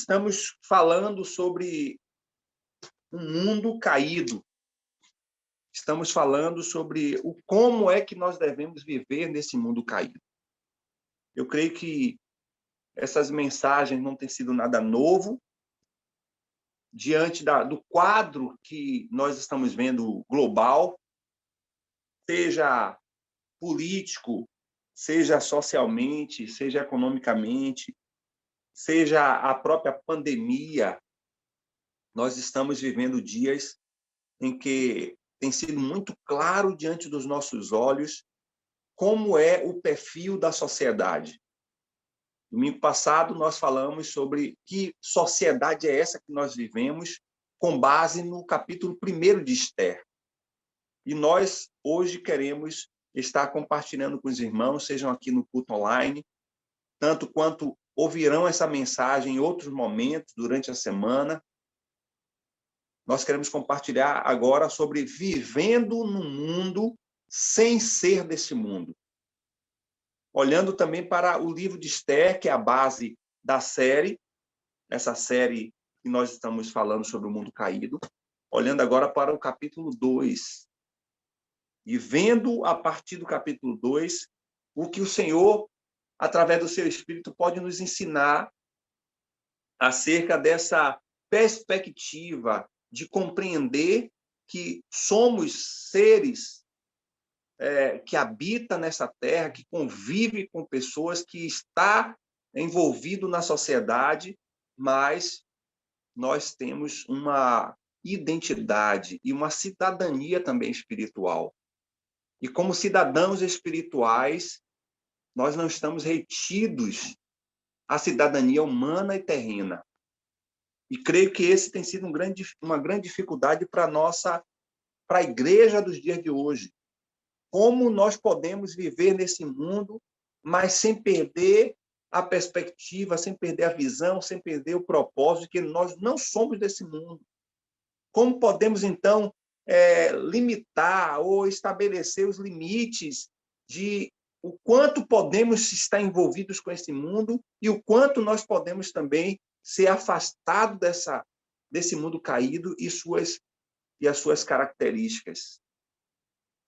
Estamos falando sobre um mundo caído. Estamos falando sobre como é que nós devemos viver nesse mundo caído. Eu creio que essas mensagens não têm sido nada novo diante do quadro que nós estamos vendo global, seja político, seja socialmente, seja economicamente, seja a própria pandemia. Nós estamos vivendo dias em que tem sido muito claro diante dos nossos olhos como é o perfil da sociedade. Domingo passado, nós falamos sobre que sociedade é essa que nós vivemos, com base no capítulo 1 de Esther. E nós, hoje, queremos estar compartilhando com os irmãos, sejam aqui no culto online, tanto quanto ouvirão essa mensagem em outros momentos durante a semana. Nós queremos compartilhar agora sobre vivendo no mundo sem ser desse mundo. Olhando também para o livro de Esther, que é a base da série, essa série que nós estamos falando sobre o mundo caído, olhando agora para o capítulo 2. E vendo a partir do capítulo 2 o que o Senhor, através do seu Espírito, pode nos ensinar acerca dessa perspectiva de compreender que somos seres que habitam nessa terra, que convive com pessoas, que está envolvido na sociedade, mas nós temos uma identidade e uma cidadania também espiritual. E como cidadãos espirituais, nós não estamos retidos à cidadania humana e terrena. E creio que esse tem sido uma grande dificuldade para a igreja dos dias de hoje. Como nós podemos viver nesse mundo, mas sem perder a perspectiva, sem perder a visão, sem perder o propósito, que nós não somos desse mundo. Como podemos, então, limitar ou estabelecer os limites de o quanto podemos estar envolvidos com esse mundo e o quanto nós podemos também ser afastados desse mundo caído e as suas características.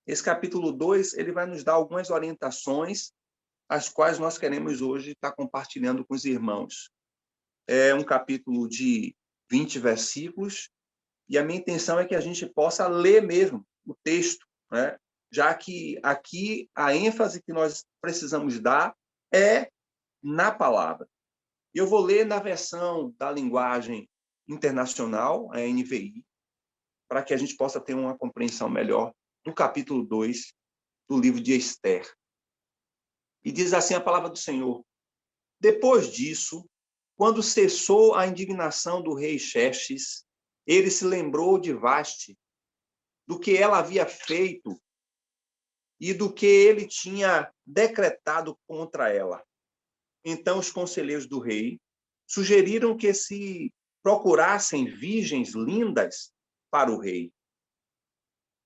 Esse capítulo 2, ele vai nos dar algumas orientações, as quais nós queremos hoje estar compartilhando com os irmãos. É um capítulo de 20 versículos, e a minha intenção é que a gente possa ler mesmo o texto, né? Já que aqui a ênfase que nós precisamos dar é na palavra. Eu vou ler na versão da linguagem internacional, a NVI, para que a gente possa ter uma compreensão melhor do capítulo 2 do livro de Esther. E diz assim a palavra do Senhor: depois disso, quando cessou a indignação do rei Xerxes, ele se lembrou de Vaste, do que ela havia feito e do que ele tinha decretado contra ela. Então os conselheiros do rei sugeriram que se procurassem virgens lindas para o rei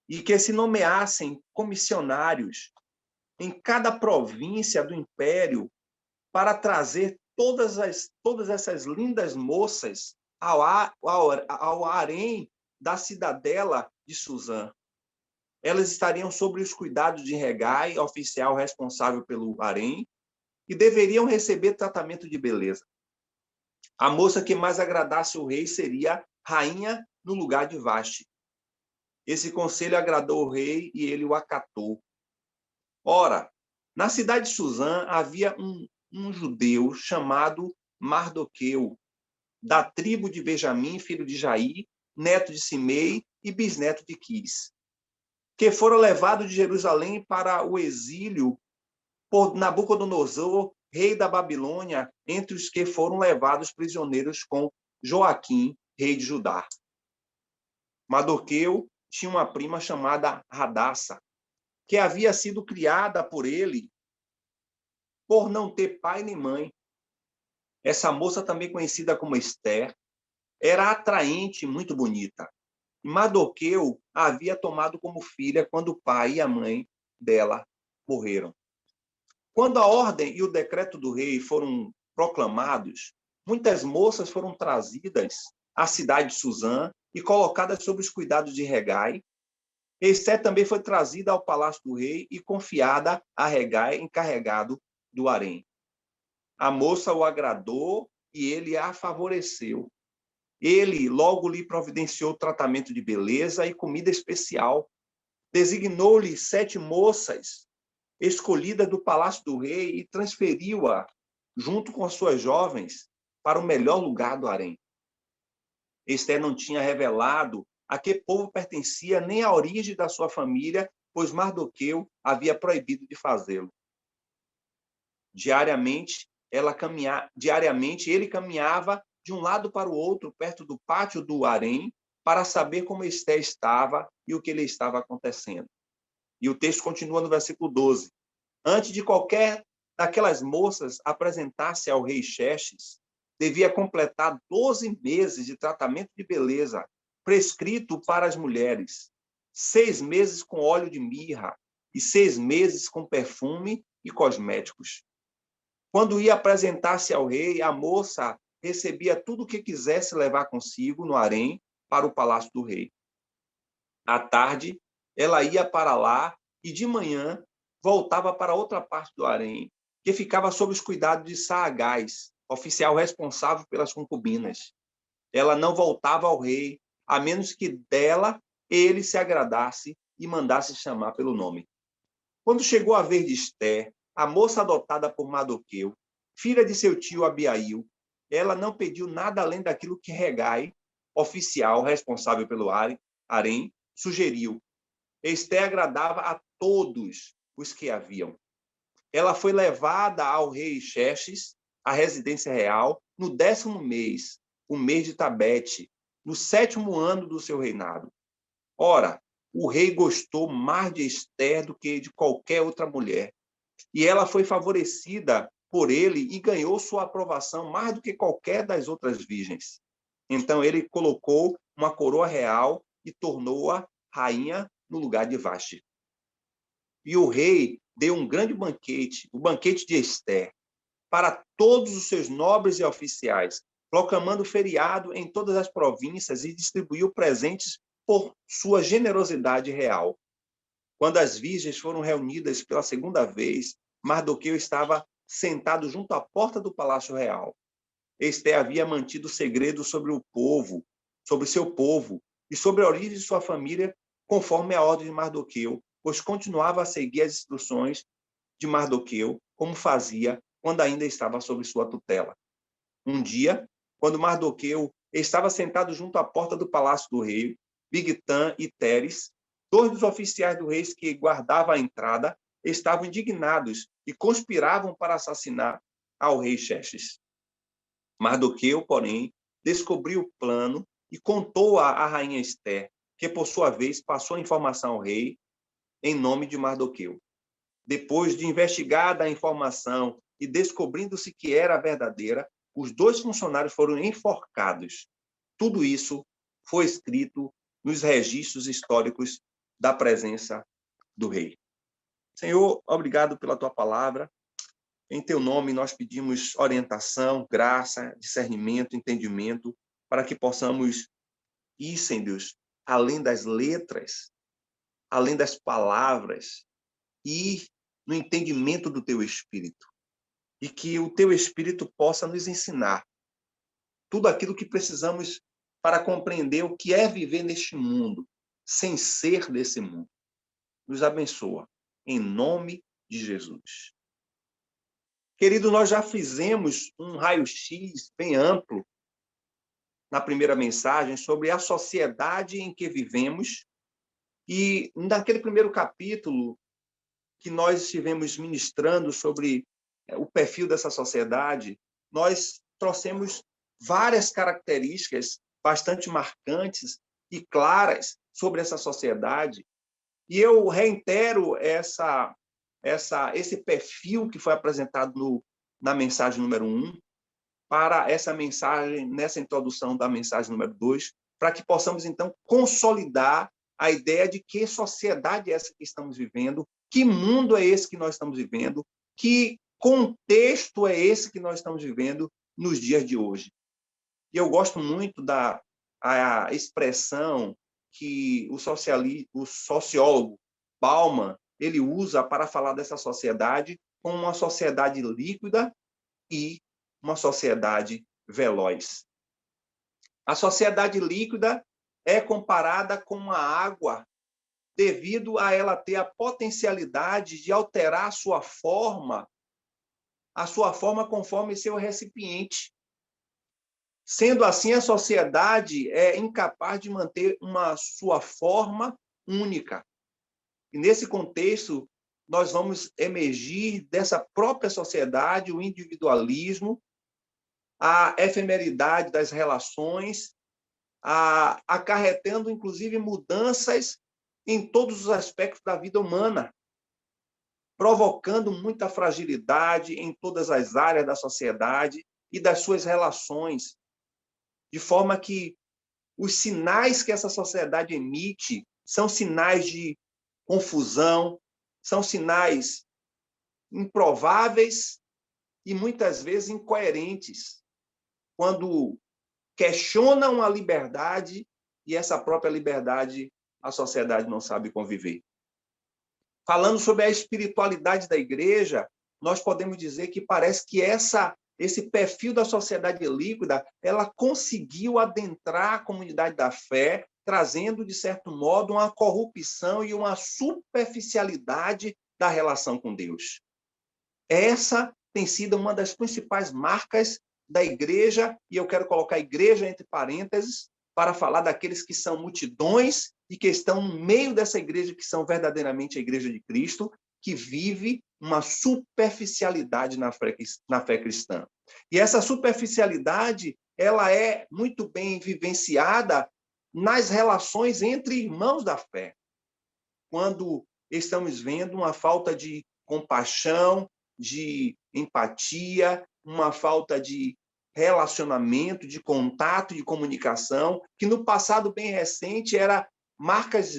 e que se nomeassem comissionários em cada província do império para trazer todas essas lindas moças ao harém da cidadela de Suzã. Elas estariam sob os cuidados de Hegai, oficial responsável pelo harém, e deveriam receber tratamento de beleza. A moça que mais agradasse o rei seria rainha no lugar de Vaste. Esse conselho agradou o rei e ele o acatou. Ora, na cidade de Suzã havia um judeu chamado Mardoqueu, da tribo de Benjamim, filho de Jair, neto de Simei e bisneto de Quis, que foram levados de Jerusalém para o exílio por Nabucodonosor, rei da Babilônia, entre os que foram levados prisioneiros com Joaquim, rei de Judá. Mardoqueu tinha uma prima chamada Radassa, que havia sido criada por ele por não ter pai nem mãe. Essa moça, também conhecida como Esther, era atraente e muito bonita. Mardoqueu a havia tomado como filha quando o pai e a mãe dela morreram. Quando a ordem e o decreto do rei foram proclamados, muitas moças foram trazidas à cidade de Suzã e colocadas sob os cuidados de Hegai. Ester também foi trazida ao palácio do rei e confiada a Hegai, encarregado do harém. A moça o agradou e ele a favoreceu. Ele logo lhe providenciou tratamento de beleza e comida especial. Designou-lhe 7 moças escolhidas do palácio do rei e transferiu-a, junto com as suas jovens, para o melhor lugar do harém. Ester não tinha revelado a que povo pertencia nem a origem da sua família, pois Mardoqueu havia proibido de fazê-lo. Diariamente, ele caminhava de um lado para o outro, perto do pátio do harém, para saber como Ester estava e o que lhe estava acontecendo. E o texto continua no versículo 12. Antes de qualquer daquelas moças apresentar-se ao rei Xerxes, devia completar 12 meses de tratamento de beleza, prescrito para as mulheres, 6 meses com óleo de mirra e 6 meses com perfume e cosméticos. Quando ia apresentar-se ao rei, a moça recebia tudo o que quisesse levar consigo no harém para o palácio do rei. À tarde, ela ia para lá e de manhã voltava para outra parte do harém, que ficava sob os cuidados de Saagás, oficial responsável pelas concubinas. Ela não voltava ao rei, a menos que dela ele se agradasse e mandasse chamar pelo nome. Quando chegou a vez de Ester, a moça adotada por Mardoqueu, filha de seu tio Abiail, ela não pediu nada além daquilo que Hegai, oficial responsável pelo harém, sugeriu. Ester agradava a todos os que haviam. Ela foi levada ao rei Xerxes, à residência real, no 10º mês, o mês de Tabete, no 7º ano do seu reinado. Ora, o rei gostou mais de Ester do que de qualquer outra mulher. E ela foi favorecida por ele e ganhou sua aprovação mais do que qualquer das outras virgens. Então ele colocou uma coroa real e tornou-a rainha no lugar de Vasti. E o rei deu um grande banquete, o banquete de Ester, para todos os seus nobres e oficiais, proclamando feriado em todas as províncias e distribuiu presentes por sua generosidade real. Quando as virgens foram reunidas pela segunda vez, Mardoqueu estava sentado junto à porta do palácio real. Ester havia mantido segredo sobre o povo, sobre seu povo e sobre a origem de sua família, conforme a ordem de Mardoqueu, pois continuava a seguir as instruções de Mardoqueu, como fazia quando ainda estava sob sua tutela. Um dia, quando Mardoqueu estava sentado junto à porta do palácio do rei, Bigtã e Teres, 2 dos oficiais do rei que guardavam a entrada, estavam indignados e conspiravam para assassinar ao rei Xerxes. Mardoqueu, porém, descobriu o plano e contou à rainha Ester, que, por sua vez, passou a informação ao rei em nome de Mardoqueu. Depois de investigada a informação e descobrindo-se que era verdadeira, os 2 funcionários foram enforcados. Tudo isso foi escrito nos registros históricos da presença do rei. Senhor, obrigado pela tua palavra. Em teu nome nós pedimos orientação, graça, discernimento, entendimento, para que possamos ir, Senhor Deus, além das letras, além das palavras, ir no entendimento do teu Espírito. E que o teu Espírito possa nos ensinar tudo aquilo que precisamos para compreender o que é viver neste mundo, sem ser desse mundo. Nos abençoa, em nome de Jesus. Querido, nós já fizemos um raio-x bem amplo na primeira mensagem sobre a sociedade em que vivemos e naquele primeiro capítulo que nós estivemos ministrando sobre o perfil dessa sociedade, nós trouxemos várias características bastante marcantes e claras sobre essa sociedade. E eu reitero esse perfil que foi apresentado na mensagem número 1 para essa mensagem, nessa introdução da mensagem número 2, para que possamos, então, consolidar a ideia de que sociedade é essa que estamos vivendo, que mundo é esse que nós estamos vivendo, que contexto é esse que nós estamos vivendo nos dias de hoje. E eu gosto muito da a expressão que o sociólogo Bauman ele usa para falar dessa sociedade como uma sociedade líquida e uma sociedade veloz. A sociedade líquida é comparada com a água devido a ela ter a potencialidade de alterar a sua forma conforme seu recipiente. Sendo assim, a sociedade é incapaz de manter uma sua forma única. E nesse contexto, nós vamos emergir dessa própria sociedade o individualismo, a efemeridade das relações, acarretando, inclusive, mudanças em todos os aspectos da vida humana, provocando muita fragilidade em todas as áreas da sociedade e das suas relações, de forma que os sinais que essa sociedade emite são sinais de confusão, são sinais improváveis e muitas vezes incoerentes, quando questionam a liberdade e essa própria liberdade a sociedade não sabe conviver. Falando sobre a espiritualidade da igreja, nós podemos dizer que parece que esse perfil da sociedade líquida, ela conseguiu adentrar a comunidade da fé, trazendo, de certo modo, uma corrupção e uma superficialidade da relação com Deus. Essa tem sido uma das principais marcas da igreja, e eu quero colocar a igreja entre parênteses, para falar daqueles que são multidões e que estão no meio dessa igreja, que são verdadeiramente a igreja de Cristo, que vive uma superficialidade na fé cristã. E essa superficialidade, ela é muito bem vivenciada nas relações entre irmãos da fé. Quando estamos vendo uma falta de compaixão, de empatia, uma falta de relacionamento, de contato, de comunicação, que no passado bem recente era marcas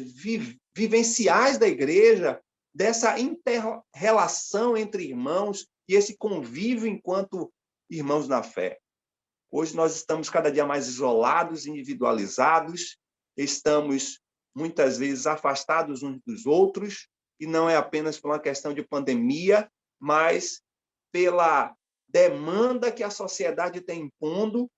vivenciais da igreja, dessa inter-relação entre irmãos e esse convívio enquanto irmãos na fé. Hoje nós estamos cada dia mais isolados, individualizados, estamos muitas vezes afastados uns dos outros, e não é apenas por uma questão de pandemia, mas pela demanda que a sociedade tem impondo,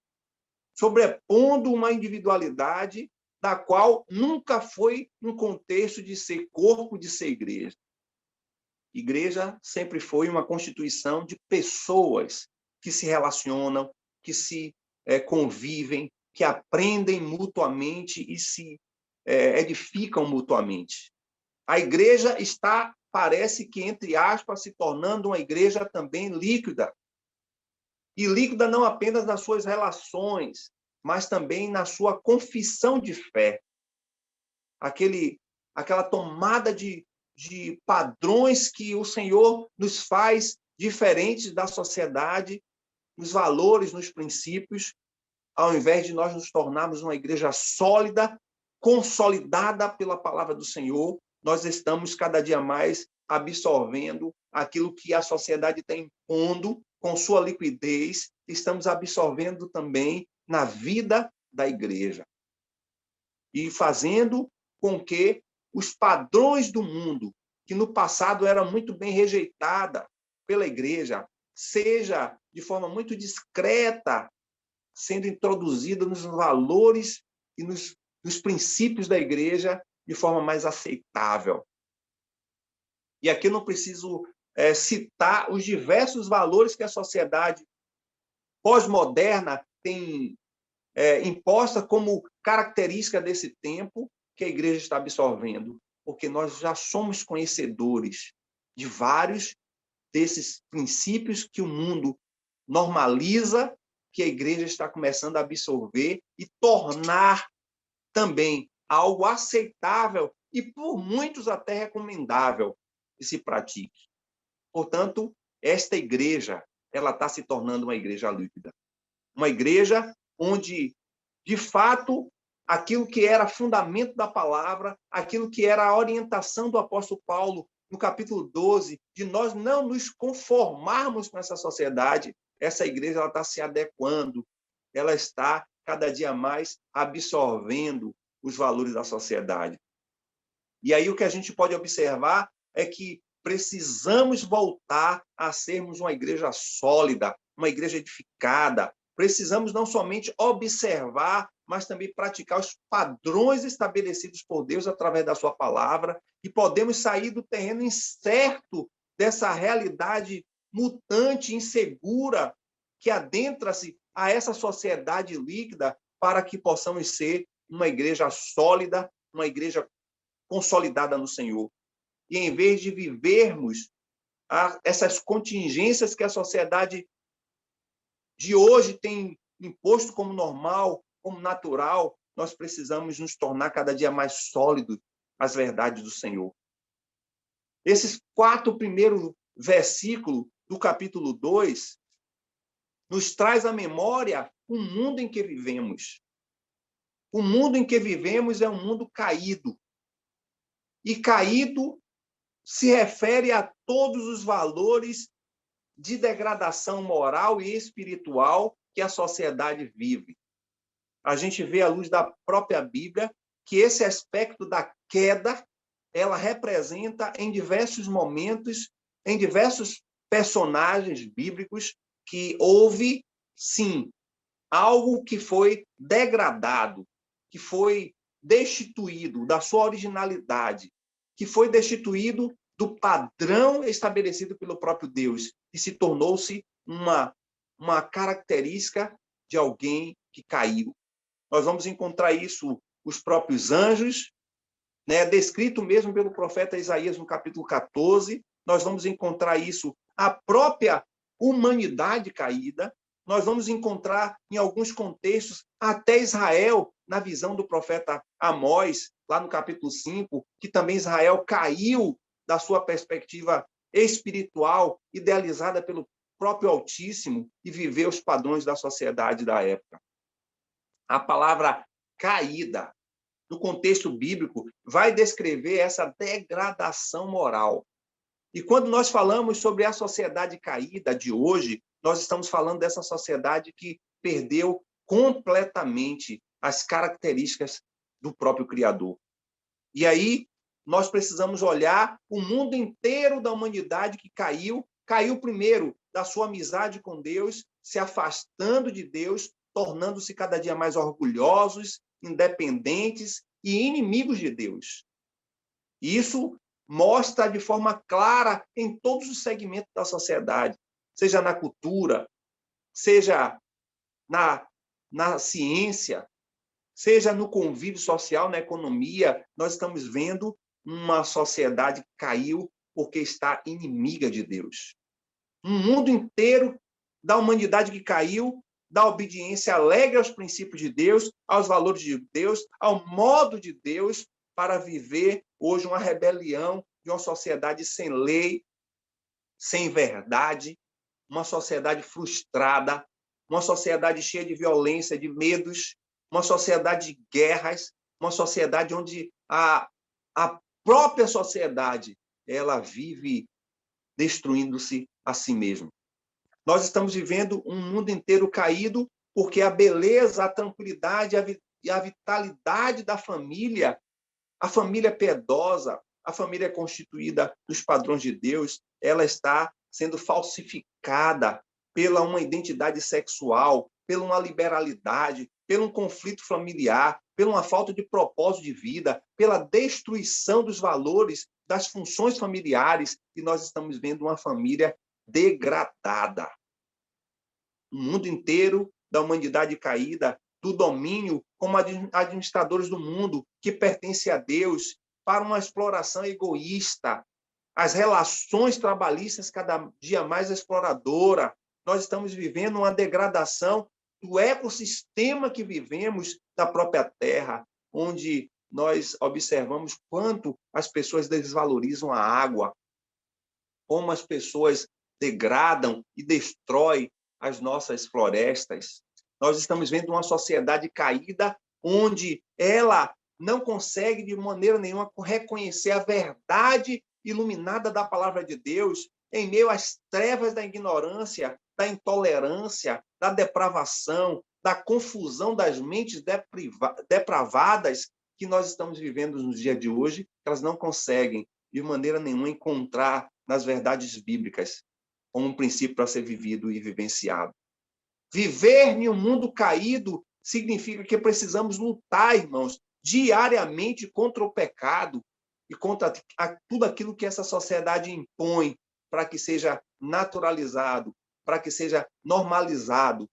sobrepondo uma individualidade da qual nunca foi um contexto de ser corpo, de ser igreja. Igreja sempre foi uma constituição de pessoas que se relacionam, que se convivem, que aprendem mutuamente e se edificam mutuamente. A igreja está, parece que, entre aspas, se tornando uma igreja também líquida. E líquida não apenas nas suas relações, mas também na sua confissão de fé. Aquela tomada de padrões que o Senhor nos faz diferentes da sociedade, nos valores, nos princípios, ao invés de nós nos tornarmos uma igreja sólida, consolidada pela palavra do Senhor, nós estamos cada dia mais absorvendo aquilo que a sociedade está impondo com sua liquidez, estamos absorvendo também na vida da igreja. E fazendo com que os padrões do mundo, que no passado eram muito bem rejeitados pela igreja, seja de forma muito discreta, sendo introduzida nos valores e nos princípios da igreja de forma mais aceitável. E aqui eu não preciso citar os diversos valores que a sociedade pós-moderna tem imposta como característica desse tempo que a igreja está absorvendo, porque nós já somos conhecedores de vários desses princípios que o mundo normaliza, que a igreja está começando a absorver e tornar também algo aceitável e por muitos até recomendável que se pratique. Portanto, esta igreja, ela está se tornando uma igreja líquida. Uma igreja onde, de fato, aquilo que era fundamento da palavra, aquilo que era a orientação do apóstolo Paulo no capítulo 12, de nós não nos conformarmos com essa sociedade, essa igreja ela está se adequando, ela está cada dia mais absorvendo os valores da sociedade. E aí o que a gente pode observar é que precisamos voltar a sermos uma igreja sólida, uma igreja edificada. Precisamos não somente observar, mas também praticar os padrões estabelecidos por Deus através da sua palavra, e podemos sair do terreno incerto dessa realidade mutante, insegura, que adentra-se a essa sociedade líquida, para que possamos ser uma igreja sólida, uma igreja consolidada no Senhor. E em vez de vivermos essas contingências que a sociedade de hoje tem imposto como normal, como natural, nós precisamos nos tornar cada dia mais sólidos às verdades do Senhor. Esses 4 primeiros versículos do capítulo 2 nos traz à memória o mundo em que vivemos. O mundo em que vivemos é um mundo caído. E caído se refere a todos os valores de degradação moral e espiritual que a sociedade vive. A gente vê à luz da própria Bíblia que esse aspecto da queda, ela representa em diversos momentos, em diversos personagens bíblicos, que houve, sim, algo que foi degradado, que foi destituído da sua originalidade, que foi destituído do padrão estabelecido pelo próprio Deus e se tornou-se uma característica de alguém que caiu. Nós vamos encontrar isso, os próprios anjos, né, descrito mesmo pelo profeta Isaías no capítulo 14. Nós vamos encontrar isso, a própria humanidade caída. Nós vamos encontrar, em alguns contextos, até Israel, na visão do profeta Amós, lá no capítulo 5, que também Israel caiu da sua perspectiva espiritual, idealizada pelo próprio Altíssimo, e viveu os padrões da sociedade da época. A palavra caída, no contexto bíblico, vai descrever essa degradação moral. E quando nós falamos sobre a sociedade caída de hoje, nós estamos falando dessa sociedade que perdeu completamente as características do próprio Criador. E aí, nós precisamos olhar o mundo inteiro da humanidade que caiu primeiro da sua amizade com Deus, se afastando de Deus, tornando-se cada dia mais orgulhosos, independentes e inimigos de Deus. Isso mostra de forma clara em todos os segmentos da sociedade, seja na cultura, seja na ciência, seja no convívio social, na economia. Nós estamos vendo uma sociedade que caiu porque está inimiga de Deus. Um mundo inteiro da humanidade que caiu, da obediência alegre aos princípios de Deus, aos valores de Deus, ao modo de Deus, para viver hoje uma rebelião de uma sociedade sem lei, sem verdade, uma sociedade frustrada, uma sociedade cheia de violência, de medos, uma sociedade de guerras, uma sociedade onde a própria sociedade ela vive destruindo-se a si mesma. Nós estamos vivendo um mundo inteiro caído porque a beleza, a tranquilidade e a vitalidade da família, a família piedosa, a família constituída dos padrões de Deus, ela está sendo falsificada pela uma identidade sexual, pela uma liberalidade, pelo um conflito familiar, pela uma falta de propósito de vida, pela destruição dos valores, das funções familiares, e nós estamos vendo uma família degradada. O mundo inteiro da humanidade caída, do domínio como administradores do mundo, que pertence a Deus, para uma exploração egoísta, as relações trabalhistas cada dia mais exploradora. Nós estamos vivendo uma degradação do ecossistema que vivemos da própria terra, onde nós observamos quanto as pessoas desvalorizam a água, como as pessoas degradam e destroem as nossas florestas. Nós estamos vendo uma sociedade caída, onde ela não consegue de maneira nenhuma reconhecer a verdade iluminada da palavra de Deus, em meio às trevas da ignorância, da intolerância, da depravação, da confusão das mentes depravadas que nós estamos vivendo nos dias de hoje, elas não conseguem, de maneira nenhuma, encontrar nas verdades bíblicas como um princípio para ser vivido e vivenciado. Viver em um mundo caído significa que precisamos lutar, irmãos, diariamente contra o pecado e contra tudo aquilo que essa sociedade impõe para que seja naturalizado, para que seja normalizado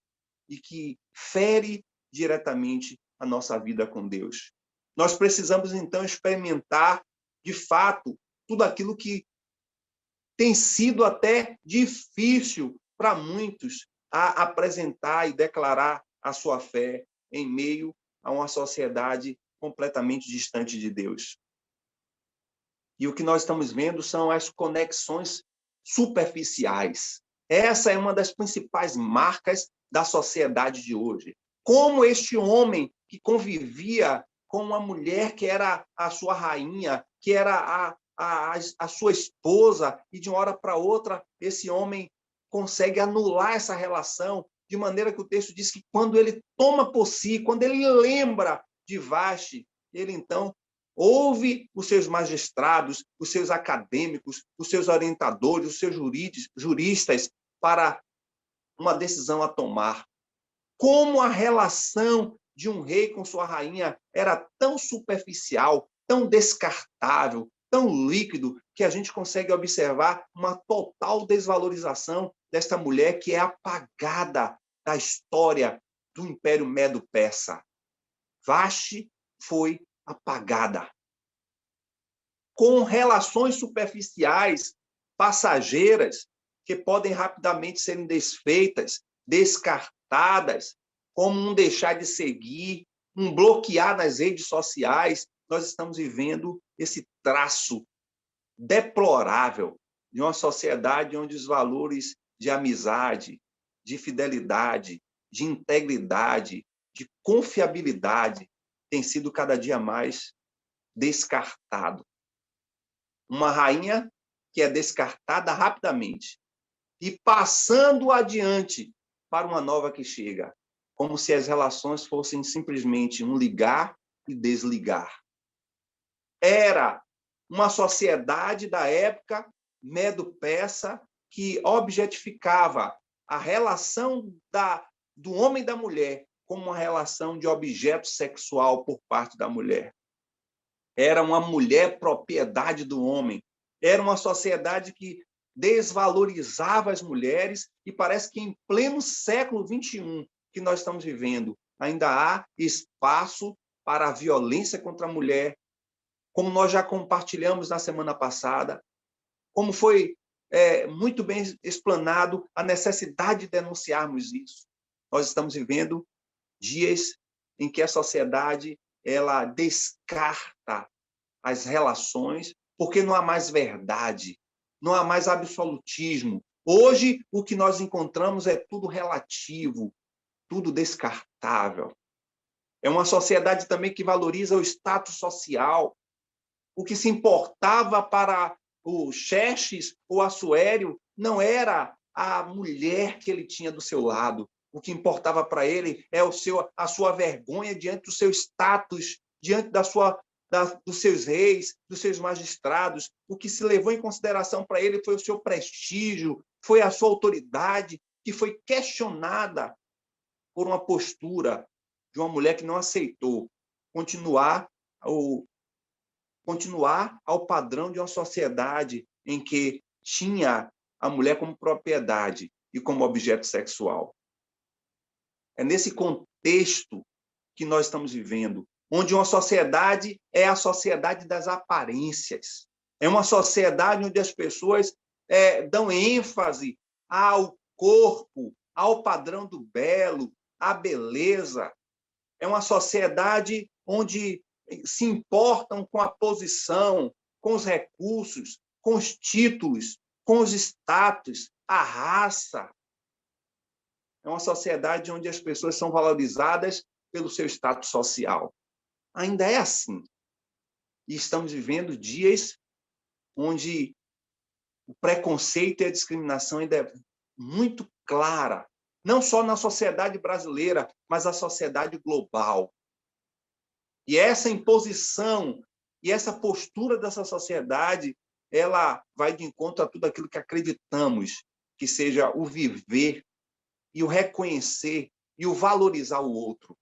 e que fere diretamente a nossa vida com Deus. Nós precisamos, então, experimentar, de fato, tudo aquilo que tem sido até difícil para muitos a apresentar e declarar a sua fé em meio a uma sociedade completamente distante de Deus. E o que nós estamos vendo são as conexões superficiais. Essa é uma das principais marcas da sociedade de hoje. Como este homem que convivia com uma mulher que era a sua rainha, que era a sua esposa, e de uma hora para outra esse homem consegue anular essa relação, de maneira que o texto diz que quando ele toma por si, quando ele lembra de Vasti, ele então ouve os seus magistrados, os seus acadêmicos, os seus orientadores, os seus juristas para uma decisão a tomar. Como a relação de um rei com sua rainha era tão superficial, tão descartável, tão líquido, que a gente consegue observar uma total desvalorização desta mulher que é apagada da história do Império Medo-Persa. Vasti foi apagada. Com relações superficiais, passageiras, que podem rapidamente serem desfeitas, descartadas, como um deixar de seguir, um bloquear nas redes sociais, nós estamos vivendo esse traço deplorável de uma sociedade onde os valores de amizade, de fidelidade, de integridade, de confiabilidade têm sido cada dia mais descartado. Uma rainha que é descartada rapidamente e passando adiante para uma nova que chega, como se as relações fossem simplesmente um ligar e desligar. Era uma sociedade da época medo-persa que objetificava a relação do homem e da mulher como uma relação de objeto sexual por parte da mulher. Era uma mulher propriedade do homem. Era uma sociedade que desvalorizava as mulheres e parece que em pleno século XXI que nós estamos vivendo, ainda há espaço para a violência contra a mulher, como nós já compartilhamos na semana passada, como foi muito bem explanado a necessidade de denunciarmos isso. Nós estamos vivendo dias em que a sociedade ela descarta as relações, porque não há mais verdade, não há mais absolutismo. Hoje, o que nós encontramos é tudo relativo, tudo descartável. É uma sociedade também que valoriza o status social. O que se importava para o Xerxes ou Assuério não era a mulher que ele tinha do seu lado. O que importava para ele é a sua vergonha diante do seu status, diante dos seus reis, dos seus magistrados. O que se levou em consideração para ele foi o seu prestígio, foi a sua autoridade, que foi questionada por uma postura de uma mulher que não aceitou continuar ao padrão de uma sociedade em que tinha a mulher como propriedade e como objeto sexual. É nesse contexto que nós estamos vivendo, onde uma sociedade é a sociedade das aparências. É uma sociedade onde as pessoas dão ênfase ao corpo, ao padrão do belo, à beleza. É uma sociedade onde se importam com a posição, com os recursos, com os títulos, com os status, a raça. É uma sociedade onde as pessoas são valorizadas pelo seu status social. Ainda é assim. E estamos vivendo dias onde o preconceito e a discriminação ainda é muito clara, não só na sociedade brasileira, mas a sociedade global. E essa imposição e essa postura dessa sociedade, ela vai de encontro a tudo aquilo que acreditamos, que seja o viver e o reconhecer e o valorizar o outro.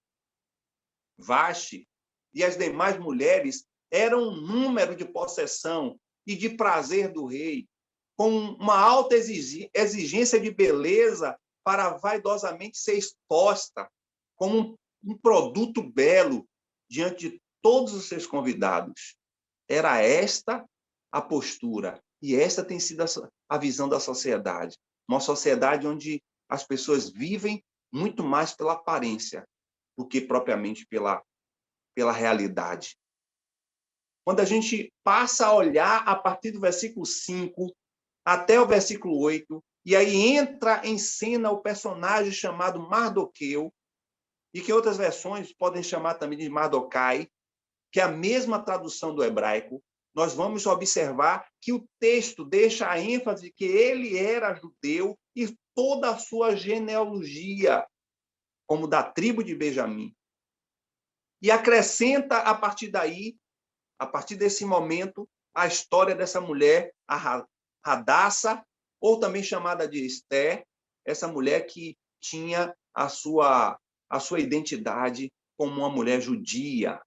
Vashti e as demais mulheres eram um número de possessão e de prazer do rei, com uma alta exigência de beleza para vaidosamente ser exposta como um produto belo diante de todos os seus convidados. Era esta a postura, e esta tem sido a visão da sociedade. Uma sociedade onde as pessoas vivem muito mais pela aparência do que propriamente pela realidade. Quando a gente passa a olhar a partir do versículo 5 até o versículo 8, e aí entra em cena o personagem chamado Mardoqueu, e que outras versões podem chamar também de Mardokai, que é a mesma tradução do hebraico, nós vamos observar que o texto deixa a ênfase que ele era judeu e toda a sua genealogia, como da tribo de Benjamim. E acrescenta, a partir daí, a partir desse momento, a história dessa mulher, a Hadassa, ou também chamada de Esther, essa mulher que tinha a sua identidade como uma mulher judia,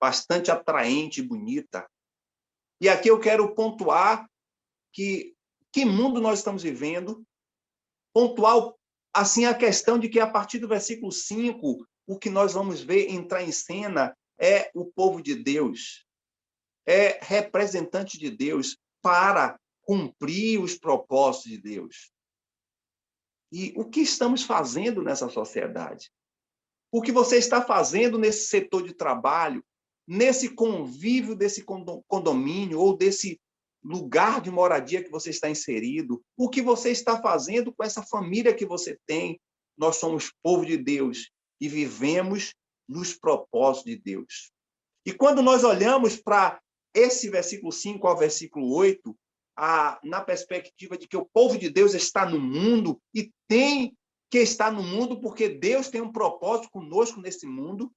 bastante atraente e bonita. E aqui eu quero pontuar que mundo nós estamos vivendo, pontuar assim a questão de que a partir do versículo 5, o que nós vamos ver entrar em cena é o povo de Deus, é representante de Deus para cumprir os propósitos de Deus. E o que estamos fazendo nessa sociedade? O que você está fazendo nesse setor de trabalho, nesse convívio desse condomínio ou desse lugar de moradia que você está inserido? O que você está fazendo com essa família que você tem? Nós somos povo de Deus e vivemos nos propósitos de Deus. E quando nós olhamos para esse versículo 5 ao versículo 8, na perspectiva de que o povo de Deus está no mundo e tem que estar no mundo porque Deus tem um propósito conosco nesse mundo,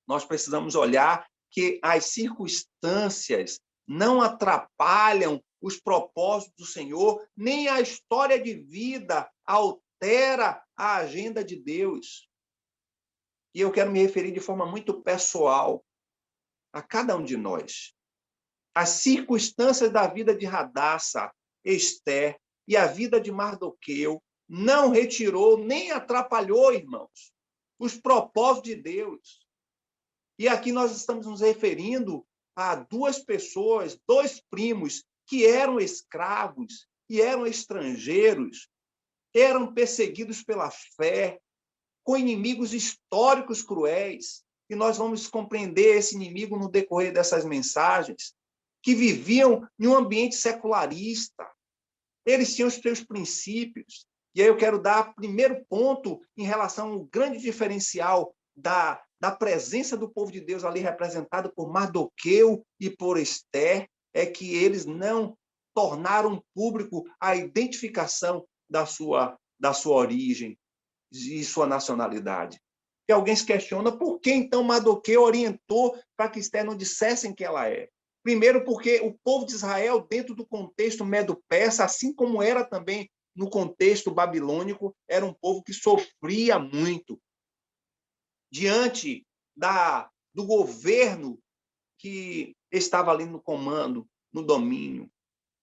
nós precisamos olhar que as circunstâncias não atrapalham os propósitos do Senhor, nem a história de vida altera a agenda de Deus. E eu quero me referir de forma muito pessoal a cada um de nós. As circunstâncias da vida de Hadassa, Esther e a vida de Mardoqueu não retirou nem atrapalhou, irmãos, os propósitos de Deus. E aqui nós estamos nos referindo a duas pessoas, dois primos, que eram escravos e eram estrangeiros, eram perseguidos pela fé, com inimigos históricos cruéis. E nós vamos compreender esse inimigo no decorrer dessas mensagens, que viviam em um ambiente secularista. Eles tinham os seus princípios. E aí eu quero dar primeiro ponto em relação ao grande diferencial da presença do povo de Deus ali representado por Mardoqueu e por Esther, é que eles não tornaram público a identificação da sua origem e sua nacionalidade. E alguém se questiona por que então Mardoqueu orientou para que Esther não dissessem que ela é. Primeiro, porque o povo de Israel, dentro do contexto medo-persa, assim como era também no contexto babilônico, era um povo que sofria muito diante do governo que estava ali no comando, no domínio.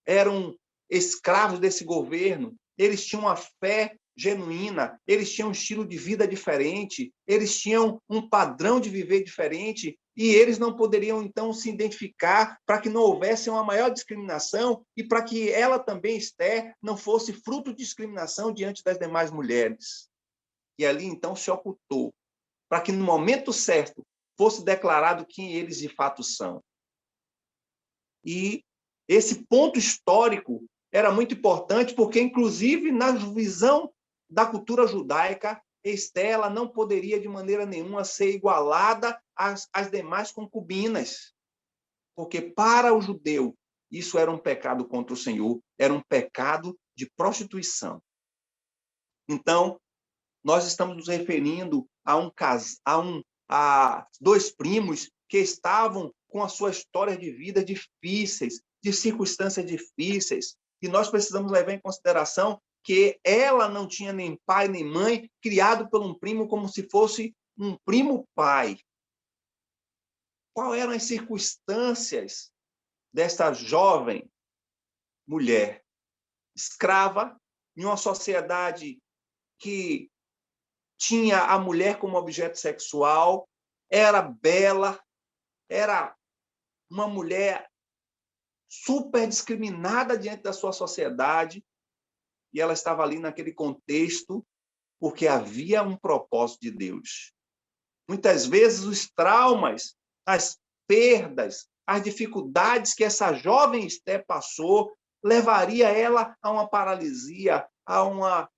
Eram escravos desse governo, eles tinham uma fé genuína, eles tinham um estilo de vida diferente, eles tinham um padrão de viver diferente, e eles não poderiam, então, se identificar para que não houvesse uma maior discriminação e para que ela também, Esther, não fosse fruto de discriminação diante das demais mulheres. E ali, então, se ocultou, para que no momento certo fosse declarado quem eles de fato são. E esse ponto histórico era muito importante porque, inclusive, na visão da cultura judaica, Esther ela não poderia, de maneira nenhuma, ser igualada às demais concubinas. Porque, para o judeu, isso era um pecado contra o Senhor, era um pecado de prostituição. Então, nós estamos nos referindo a dois primos que estavam com a sua história de vida difíceis, de circunstâncias difíceis, e nós precisamos levar em consideração que ela não tinha nem pai nem mãe, criado por um primo como se fosse um primo pai. Quais eram as circunstâncias desta jovem mulher escrava em uma sociedade que tinha a mulher como objeto sexual, era bela, era uma mulher super discriminada diante da sua sociedade, e ela estava ali naquele contexto porque havia um propósito de Deus. Muitas vezes os traumas, as perdas, as dificuldades que essa jovem Esté passou, levaria ela a uma paralisia, a uma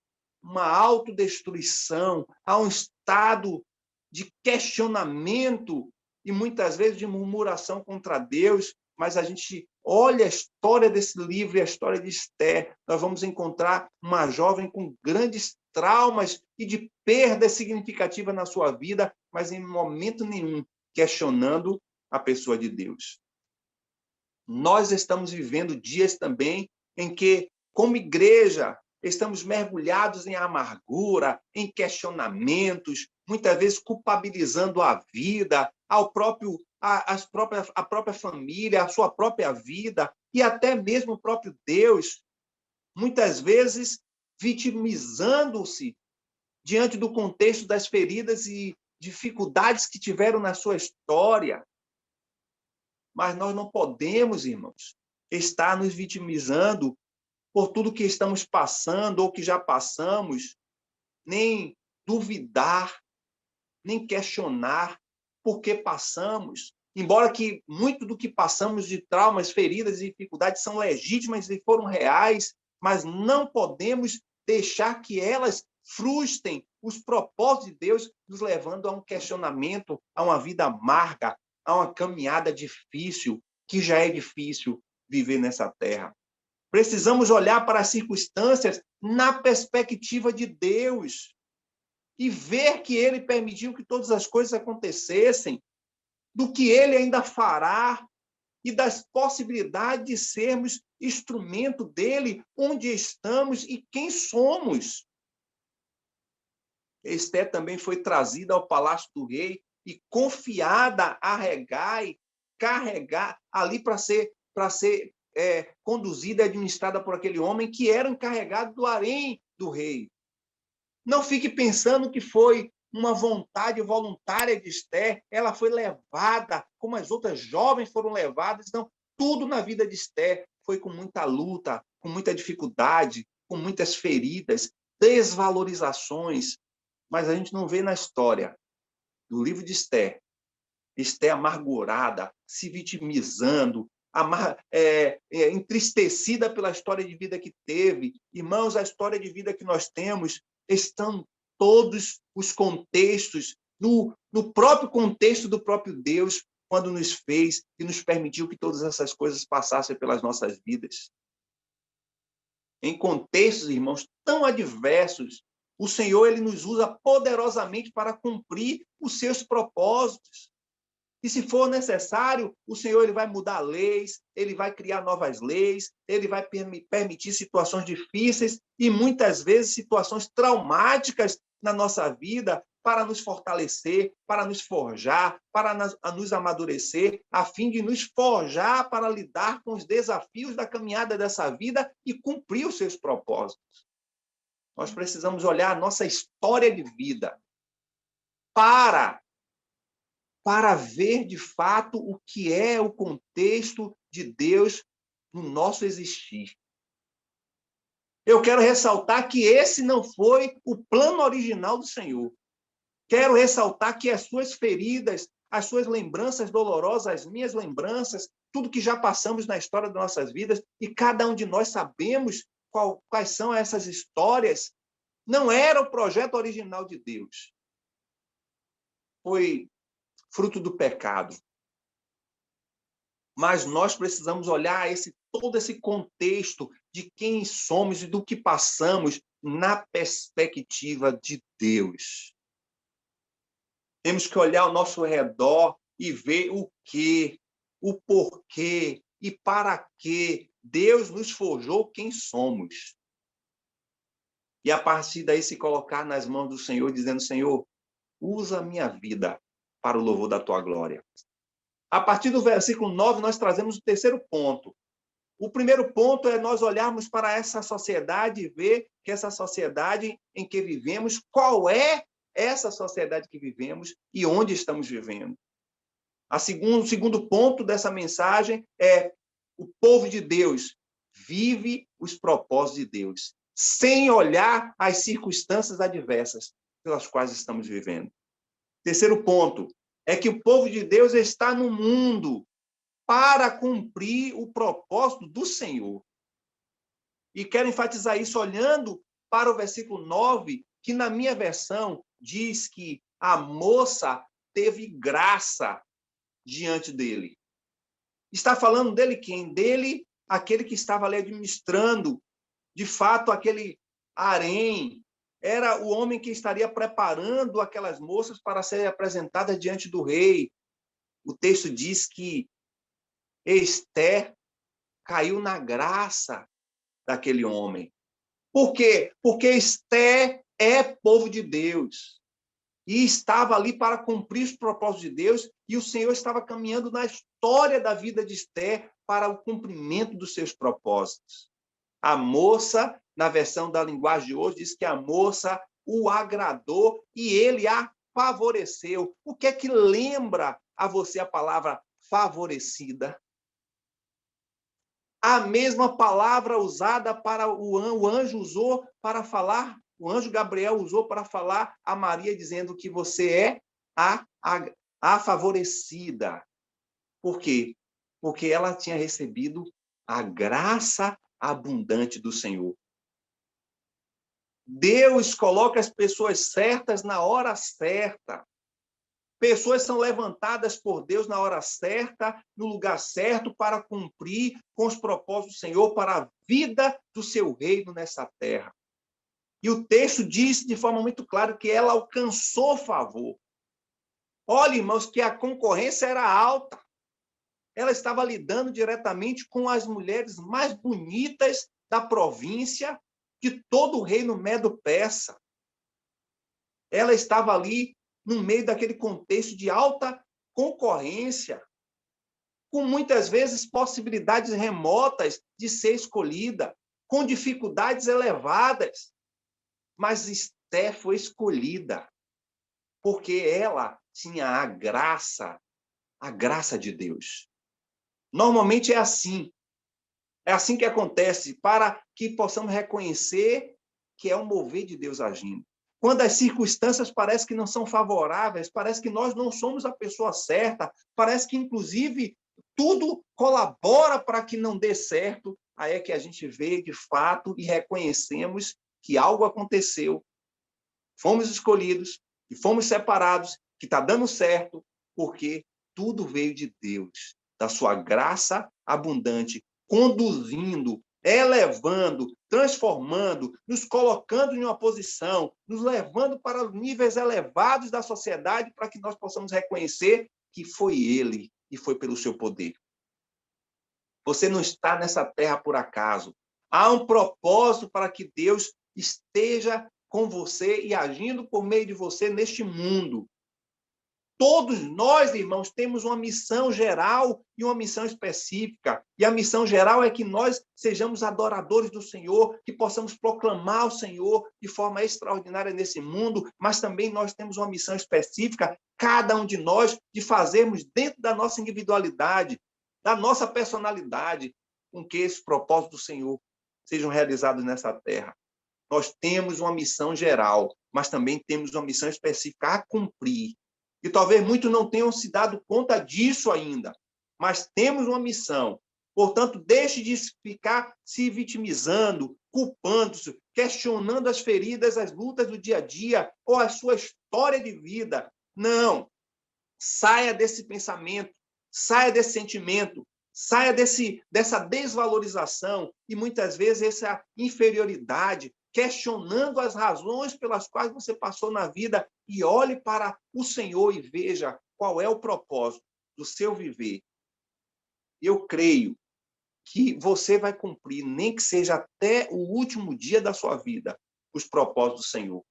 autodestruição, a um estado de questionamento e muitas vezes de murmuração contra Deus, mas a gente olha a história desse livro e a história de Esté, nós vamos encontrar uma jovem com grandes traumas e de perda significativa na sua vida, mas em momento nenhum questionando a pessoa de Deus. Nós estamos vivendo dias também em que, como igreja, estamos mergulhados em amargura, em questionamentos, muitas vezes culpabilizando a vida, a própria família, a sua própria vida e até mesmo o próprio Deus, muitas vezes vitimizando-se diante do contexto das feridas e dificuldades que tiveram na sua história. Mas nós não podemos, irmãos, estar nos vitimizando por tudo que estamos passando ou que já passamos, nem duvidar, nem questionar por que passamos. Embora que muito do que passamos de traumas, feridas e dificuldades são legítimas e foram reais, mas não podemos deixar que elas frustrem os propósitos de Deus, nos levando a um questionamento, a uma vida amarga, a uma caminhada difícil, que já é difícil viver nessa terra. Precisamos olhar para as circunstâncias na perspectiva de Deus e ver que Ele permitiu que todas as coisas acontecessem, do que Ele ainda fará e das possibilidades de sermos instrumento dEle, onde estamos e quem somos. Esté também foi trazida ao palácio do rei e confiada a Hegai, carregar ali para ser conduzida e administrada por aquele homem que era encarregado do harém do rei. Não fique pensando que foi uma vontade voluntária de Esté, ela foi levada, como as outras jovens foram levadas. Não, tudo na vida de Esté foi com muita luta, com muita dificuldade, com muitas feridas, desvalorizações, mas a gente não vê na história do livro de Esté, Esté amargurada, se vitimizando, entristecida pela história de vida que teve. Irmãos, a história de vida que nós temos estão todos os contextos, no próprio contexto do próprio Deus, quando nos fez e nos permitiu que todas essas coisas passassem pelas nossas vidas. Em contextos, irmãos, tão adversos, o Senhor ele nos usa poderosamente para cumprir os seus propósitos. E se for necessário, o Senhor ele vai mudar leis, ele vai criar novas leis, ele vai permitir situações difíceis e muitas vezes situações traumáticas na nossa vida para nos fortalecer, para nos forjar, para nos amadurecer, a fim de nos forjar para lidar com os desafios da caminhada dessa vida e cumprir os seus propósitos. Nós precisamos olhar a nossa história de vida para ver, de fato, o que é o contexto de Deus no nosso existir. Eu quero ressaltar que esse não foi o plano original do Senhor. Quero ressaltar que as suas feridas, as suas lembranças dolorosas, as minhas lembranças, tudo que já passamos na história das nossas vidas, e cada um de nós sabemos quais são essas histórias, não era o projeto original de Deus. Foi fruto do pecado. mas nós precisamos olhar todo esse contexto de quem somos e do que passamos na perspectiva de Deus. Temos que olhar ao nosso redor e ver o que, o porquê e para que Deus nos forjou quem somos. E a partir daí se colocar nas mãos do Senhor, dizendo: Senhor, usa a minha vida para o louvor da tua glória. A partir do versículo 9, nós trazemos o terceiro ponto. O primeiro ponto é nós olharmos para essa sociedade e ver que essa sociedade em que vivemos, qual é essa sociedade que vivemos e onde estamos vivendo. O segundo ponto dessa mensagem é: o povo de Deus vive os propósitos de Deus, sem olhar as circunstâncias adversas pelas quais estamos vivendo. Terceiro ponto é que o povo de Deus está no mundo para cumprir o propósito do Senhor. E quero enfatizar isso olhando para o versículo 9, que na minha versão diz que a moça teve graça diante dele. Está falando dele quem? Dele, aquele que estava ali administrando, de fato, aquele harém. Era o homem que estaria preparando aquelas moças para serem apresentadas diante do rei. O texto diz que Ester caiu na graça daquele homem. Por quê? Porque Ester é povo de Deus. E estava ali para cumprir os propósitos de Deus, e o Senhor estava caminhando na história da vida de Ester para o cumprimento dos seus propósitos. A moça, na versão da linguagem de hoje, diz que a moça o agradou e ele a favoreceu. O que é que lembra a você a palavra favorecida? A mesma palavra usada para o anjo usou para falar, o anjo Gabriel usou para falar a Maria, dizendo que você é a favorecida. Por quê? Porque ela tinha recebido a graça abundante do Senhor. Deus coloca as pessoas certas na hora certa. Pessoas são levantadas por Deus na hora certa, no lugar certo, para cumprir com os propósitos do Senhor para a vida do seu reino nessa terra. E o texto diz de forma muito clara que ela alcançou favor. Olha, irmãos, que a concorrência era alta. Ela estava lidando diretamente com as mulheres mais bonitas da província, de todo o reino medo-persa. Ela estava ali no meio daquele contexto de alta concorrência, com muitas vezes possibilidades remotas de ser escolhida, com dificuldades elevadas. Mas Esté foi escolhida, porque ela tinha a graça de Deus. Normalmente é assim que acontece, para que possamos reconhecer que é o mover de Deus agindo. Quando as circunstâncias parecem que não são favoráveis, parece que nós não somos a pessoa certa, parece que, inclusive, tudo colabora para que não dê certo, aí é que a gente vê, de fato, e reconhecemos que algo aconteceu, fomos escolhidos, e fomos separados, que está dando certo, porque tudo veio de Deus, da sua graça abundante, conduzindo, elevando, transformando, nos colocando em uma posição, nos levando para níveis elevados da sociedade, para que nós possamos reconhecer que foi Ele e foi pelo seu poder. Você não está nessa terra por acaso. Há um propósito para que Deus esteja com você e agindo por meio de você neste mundo. Todos nós, irmãos, temos uma missão geral e uma missão específica. E a missão geral é que nós sejamos adoradores do Senhor, que possamos proclamar o Senhor de forma extraordinária nesse mundo, mas também nós temos uma missão específica, cada um de nós, de fazermos dentro da nossa individualidade, da nossa personalidade, com que esses propósitos do Senhor sejam realizados nessa terra. Nós temos uma missão geral, mas também temos uma missão específica a cumprir. E talvez muitos não tenham se dado conta disso ainda, mas temos uma missão. Portanto, deixe de ficar se vitimizando, culpando-se, questionando as feridas, as lutas do dia a dia ou a sua história de vida. Não. Saia desse pensamento, saia desse sentimento Saia dessa desvalorização e, muitas vezes, essa inferioridade, questionando as razões pelas quais você passou na vida e olhe para o Senhor e veja qual é o propósito do seu viver. Eu creio que você vai cumprir, nem que seja até o último dia da sua vida, os propósitos do Senhor.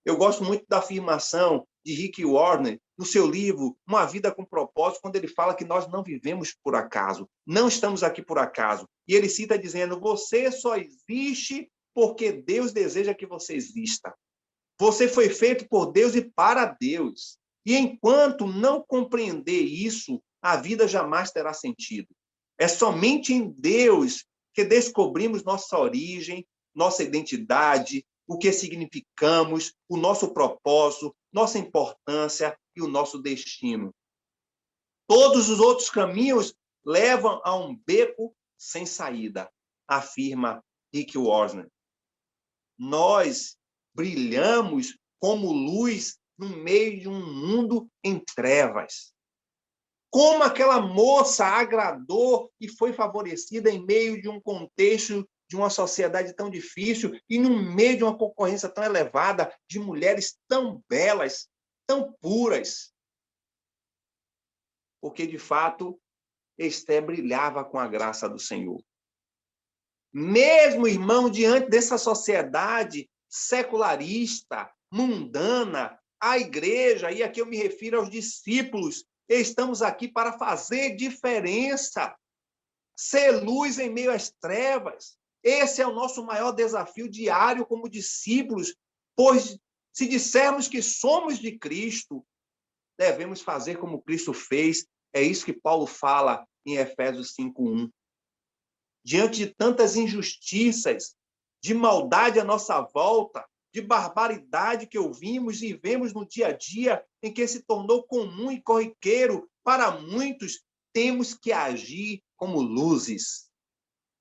Eu gosto muito da afirmação de Rick Warren, no seu livro Uma Vida com Propósito, quando ele fala que nós não vivemos por acaso, não estamos aqui por acaso. E ele cita dizendo, você só existe porque Deus deseja que você exista. Você foi feito por Deus e para Deus. E enquanto não compreender isso, a vida jamais terá sentido. É somente em Deus que descobrimos nossa origem, nossa identidade, o que significamos, o nosso propósito, nossa importância e o nosso destino. Todos os outros caminhos levam a um beco sem saída, afirma Rick Warren. Nós brilhamos como luz no meio de um mundo em trevas. Como aquela moça agradou e foi favorecida em meio de um contexto de uma sociedade tão difícil e no meio de uma concorrência tão elevada de mulheres tão belas, tão puras. Porque, de fato, Esther brilhava com a graça do Senhor. Mesmo, irmão, diante dessa sociedade secularista, mundana, a igreja, e aqui eu me refiro aos discípulos, estamos aqui para fazer diferença, ser luz em meio às trevas. Esse é o nosso maior desafio diário como discípulos, pois se dissermos que somos de Cristo, devemos fazer como Cristo fez. É isso que Paulo fala em Efésios 5:1. Diante de tantas injustiças, de maldade à nossa volta, de barbaridade que ouvimos e vemos no dia a dia, em que se tornou comum e corriqueiro para muitos, temos que agir como luzes,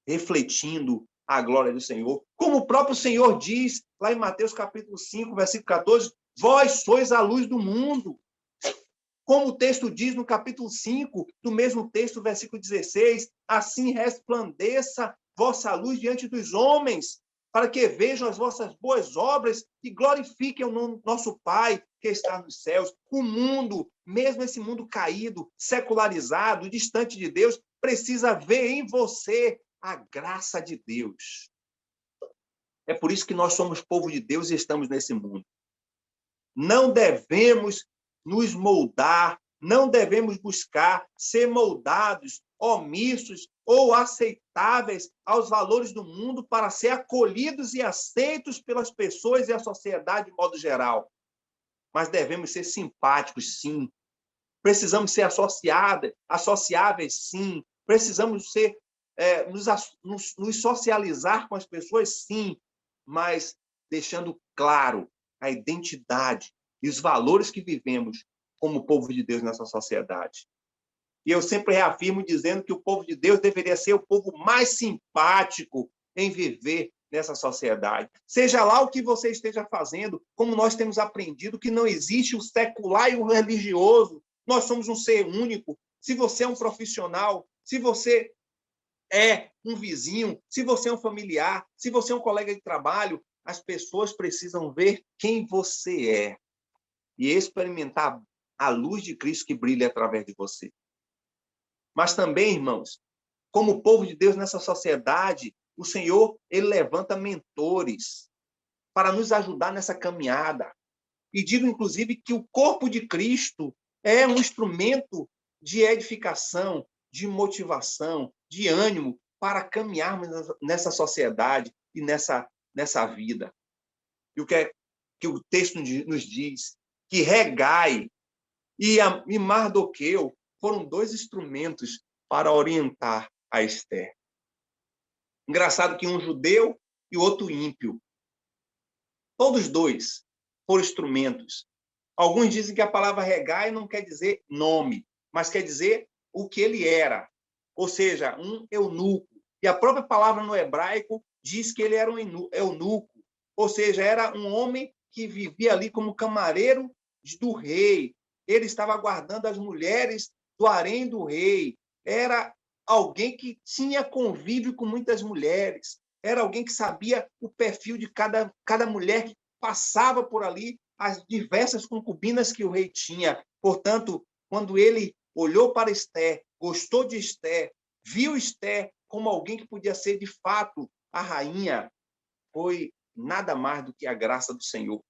refletindo a glória do Senhor. Como o próprio Senhor diz, lá em Mateus capítulo 5, versículo 14, vós sois a luz do mundo. Como o texto diz no capítulo 5, do mesmo texto, versículo 16, assim resplandeça vossa luz diante dos homens, para que vejam as vossas boas obras e glorifiquem o nosso Pai que está nos céus. O mundo, mesmo esse mundo caído, secularizado, distante de Deus, precisa ver em você a graça de Deus. É por isso que nós somos povo de Deus e estamos nesse mundo. Não devemos nos moldar, não devemos buscar ser moldados, omissos ou aceitáveis aos valores do mundo para ser acolhidos e aceitos pelas pessoas e a sociedade de modo geral. Mas devemos ser simpáticos, sim. Precisamos ser associáveis, sim. Precisamos ser, nos socializar com as pessoas, sim. Mas deixando claro a identidade e os valores que vivemos como povo de Deus nessa sociedade. E eu sempre reafirmo dizendo que o povo de Deus deveria ser o povo mais simpático em viver nessa sociedade. Seja lá o que você esteja fazendo, como nós temos aprendido que não existe o secular e o religioso. Nós somos um ser único. Se você é um profissional, se você é um vizinho, se você é um familiar, se você é um colega de trabalho, as pessoas precisam ver quem você é e experimentar a luz de Cristo que brilha através de você. Mas também, irmãos, como povo de Deus nessa sociedade, o Senhor, ele levanta mentores para nos ajudar nessa caminhada. E digo, inclusive, que o corpo de Cristo é um instrumento de edificação, de motivação, de ânimo para caminharmos nessa sociedade e nessa vida. E o que o texto nos diz? Que Hegai e Mardoqueu foram dois instrumentos para orientar a Esther. Engraçado que um judeu e o outro ímpio. Todos dois foram instrumentos. Alguns dizem que a palavra Hegai não quer dizer nome, mas quer dizer o que ele era. Ou seja, um eunuco. E a própria palavra no hebraico diz que ele era um eunuco. Ou seja, era um homem que vivia ali como camareiro do rei. Ele estava guardando as mulheres do harém do rei. Era alguém que tinha convívio com muitas mulheres, era alguém que sabia o perfil de cada mulher que passava por ali, as diversas concubinas que o rei tinha. Portanto, quando ele olhou para Ester, gostou de Ester, viu Ester como alguém que podia ser, de fato, a rainha, foi nada mais do que a graça do Senhor.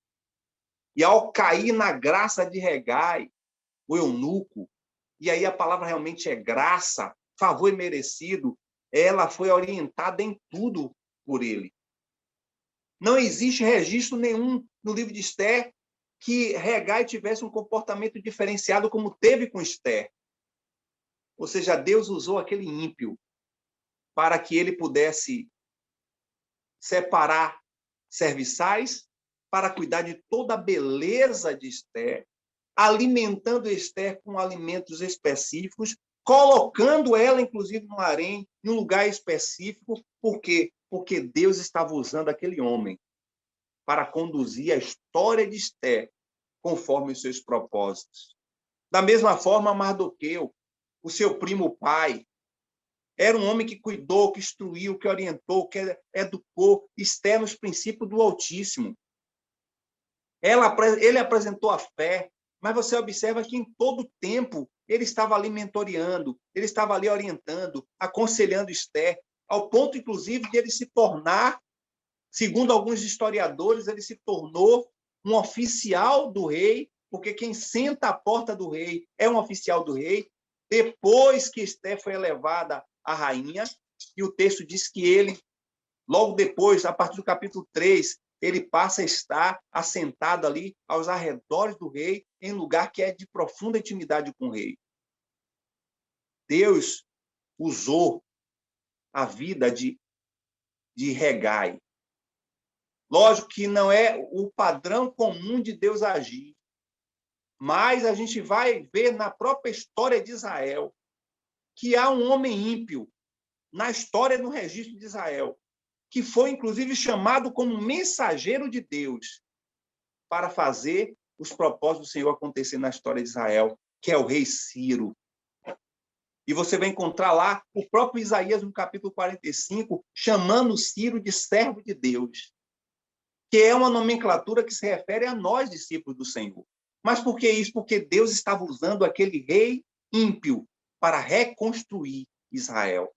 E ao cair na graça de Hegai, o eunuco, e aí a palavra realmente é graça, favor imerecido, ela foi orientada em tudo por ele. Não existe registro nenhum no livro de Ester que Hegai tivesse um comportamento diferenciado como teve com Ester. Ou seja, Deus usou aquele ímpio para que ele pudesse separar serviçais para cuidar de toda a beleza de Ester, alimentando Ester com alimentos específicos, colocando ela, inclusive, no harém, em um lugar específico. Por quê? Porque Deus estava usando aquele homem para conduzir a história de Ester conforme os seus propósitos. Da mesma forma, Mardoqueu, o seu primo pai, era um homem que cuidou, que instruiu, que orientou, que educou Ester nos princípios do Altíssimo. Ele apresentou a fé, mas você observa que em todo tempo ele estava ali mentoreando, ele estava ali orientando, aconselhando Ester, ao ponto, inclusive, de ele se tornar, segundo alguns historiadores, ele se tornou um oficial do rei, porque quem senta à porta do rei é um oficial do rei. Depois que Ester foi elevada à rainha, e o texto diz que ele, logo depois, a partir do capítulo 3, ele passa a estar assentado ali aos arredores do rei, em lugar que é de profunda intimidade com o rei. Deus usou a vida de Hegai. Lógico que não é o padrão comum de Deus agir, mas a gente vai ver na própria história de Israel que há um homem ímpio na história, no registro de Israel, que foi, inclusive, chamado como mensageiro de Deus para fazer os propósitos do Senhor acontecer na história de Israel, que é o rei Ciro. E você vai encontrar lá o próprio Isaías, no capítulo 45, chamando Ciro de servo de Deus, que é uma nomenclatura que se refere a nós, discípulos do Senhor. Mas por que isso? Porque Deus estava usando aquele rei ímpio para reconstruir Israel.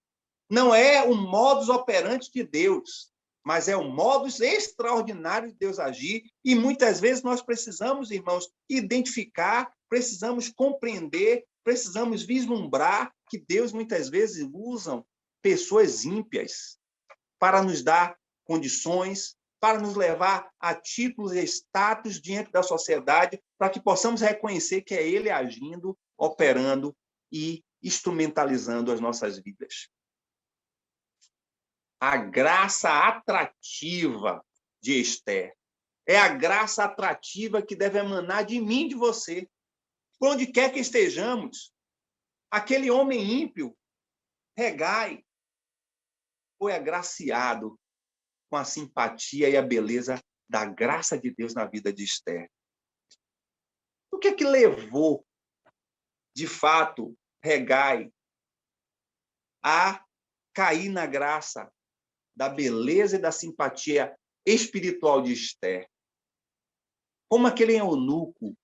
Não é o modus operandi de Deus, mas é o modus extraordinário de Deus agir. E muitas vezes nós precisamos, irmãos, identificar, precisamos compreender, precisamos vislumbrar que Deus muitas vezes usa pessoas ímpias para nos dar condições, para nos levar a títulos e status diante da sociedade, para que possamos reconhecer que é Ele agindo, operando e instrumentalizando as nossas vidas. A graça atrativa de Ester é a graça atrativa que deve emanar de mim e de você. Por onde quer que estejamos, aquele homem ímpio, Hegai, foi agraciado com a simpatia e a beleza da graça de Deus na vida de Ester. O que é que levou, de fato, Hegai a cair na graça da beleza e da simpatia espiritual de Ester? Como aquele eunuco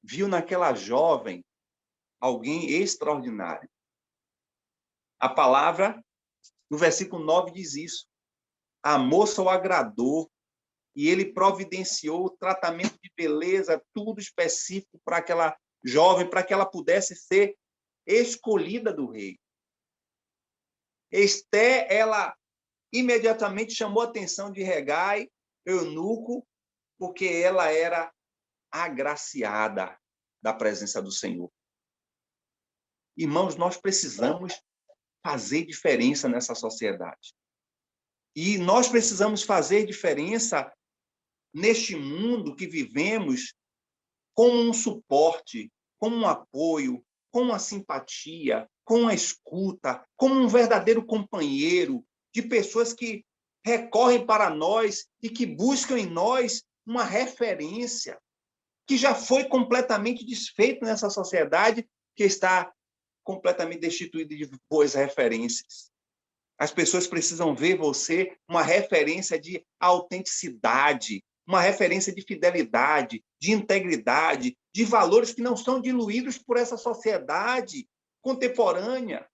viu naquela jovem alguém extraordinário. A palavra, no versículo 9, diz isso. A moça o agradou e ele providenciou o tratamento de beleza, tudo específico para aquela jovem, para que ela pudesse ser escolhida do rei. Ester, ela imediatamente chamou a atenção de Hegai, eunuco, porque ela era agraciada da presença do Senhor. Irmãos, nós precisamos fazer diferença nessa sociedade. E nós precisamos fazer diferença neste mundo que vivemos com um suporte, com um apoio, com uma simpatia, com uma escuta, como um verdadeiro companheiro de pessoas que recorrem para nós e que buscam em nós uma referência que já foi completamente desfeita nessa sociedade que está completamente destituído de boas referências. As pessoas precisam ver você uma referência de autenticidade, uma referência de fidelidade, de integridade, de valores que não são diluídos por essa sociedade contemporânea.